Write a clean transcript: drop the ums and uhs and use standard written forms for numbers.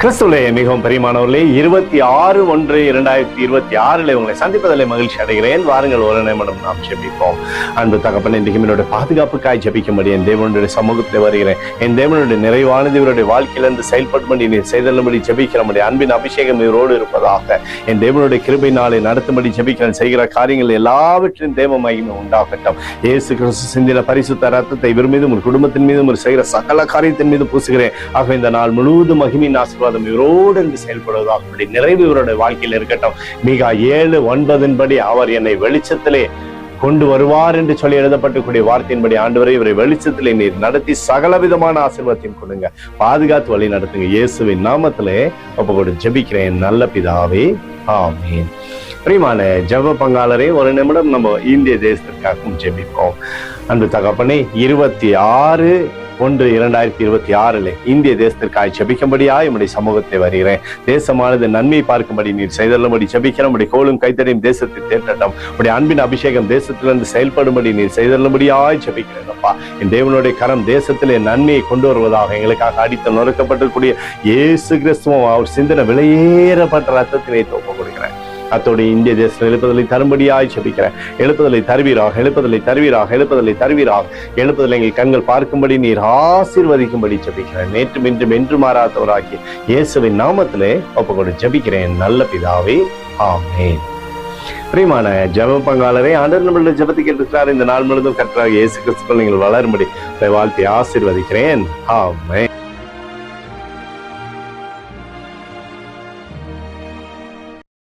கிறிஸ்துவிலே மிகவும் பிரியமானவர்களே, 26/1/2026 உங்களை சந்திப்பதில் மகிழ்ச்சி அடைகிறேன். வாருங்கள், ஒரு நிமிடம் நாம் ஜெபிப்போம். அன்பு தகப்பனே, இன்றைக்கு என்னுடைய பாதுகாப்புக்காய் ஜெபிக்கும்படி என் தேவனுடைய சமூகத்தில் வருகிறேன். என் தேவனுடைய நிறைவானது இவருடைய வாழ்க்கையிலிருந்து செயல்படும்படி நீர் செய்தல்லும்படி ஜெபிக்கிறபடி அன்பின் அபிஷேகம் இவரோடு இருப்பதாக. என் தேவனுடைய கிருபை நாளை நடத்தும்படி ஜெபிக்கிறேன். செய்கிற காரியங்கள் எல்லாவற்றின் தேவ மகிமை உண்டாகட்டும். இயேசு கிறிஸ்து சிந்தின பரிசுத்த ரத்தத்தை இவர் மீதும் ஒரு குடும்பத்தின் மீதும் ஒரு செய்கிற சகல காரியத்தின் மீது பூசுகிறேன். ஆக இந்த நாள் முழுவதும் மகிமையின் ஆசீர்வாதம் இவரோடு இருந்து செயல்படுவதாக நிறைவு இவருடைய வாழ்க்கையில் இருக்கட்டும். மீகா 7:9 அவர் என்னை வெளிச்சத்திலே கொண்டு வருவார் என்று சொல்லி எழுதப்பட்டக்கூடிய வார்த்தையின்படி ஆண்டவரை இவரை வெளிச்சத்திலே நீர் நடத்தி சகலவிதமான ஆசீர்வாதத்தையும் கொடுங்க, பாதுகாத்து வழி நடத்துங்க. இயேசுவின் நாமத்திலே ஒப்புக்கொண்டு ஜெபிக்கிறேன் நல்ல பிதாவே, ஆமீன். பிரியமான ஜெப பங்காளரே, ஒரு நிமிடம் நம்ம இந்திய தேசத்திற்காகவும் ஜெபிப்போம். அன்பு தகப்பனே, 26/1/2026 இந்திய தேசத்திற்காக ஜெபிக்கும்படியாய் உம்முடைய சமூகத்தை வருகிறேன். தேசமானது நன்மை பார்க்கும்படி நீர் செய்தல்லும்படி ஜெபிக்கிறோம். உம்முடைய கோலும் கைத்தடியும் தேசத்தை தேற்றட்டும். உம்முடைய அன்பின் அபிஷேகம் தேசத்திலிருந்து செயல்படும்படி நீர் செய்தல்லும்படியாய் ஜெபிக்கிறேன். அப்பா, என் தேவனுடைய கரம் தேசத்திலே நன்மையை கொண்டு வருவதாக. எங்களுக்காக அடித்து நொறுக்கப்பட்டிருக்கூடிய இயேசு கிறிஸ்துவும் அவர் சிந்தன விலையேறப்பட்ட ரத்தத்தினை ஒப்புக் கொடுக்கிறேன். அத்தோடு இந்திய தேசத்தில் எழுப்புதலை தரும்படியாய் ஜெபிக்கிறேன். எழுப்புதலை தருவீராக, எழுப்புதலை தருவீராக, எழுப்புதலை தருவீராக. எழுப்புதலை எங்கள் கண்கள் பார்க்கும்படி நீர் ஆசீர்வதிக்கும்படி ஜெபிக்கிறேன். நேற்றும் இன்றும் என்று மாறாதவராகி இயேசுவின் நாமத்திலே ஒப்புக்கொண்டு ஜெபிக்கிறேன் நல்ல பிதாவே, ஆமென். பிரியமான ஜெப பங்காளரே, ஆண்டவர் நம்மளுடைய ஜெபத்தை கேட்டிருக்கிறார். இந்த நாள் முழுவதும் கர்த்தராகிய இயேசு கிறிஸ்துவுக்குள் நீங்கள் வளரும்படி வாழ்த்தி ஆசீர்வதிக்கிறேன். ஆமென்.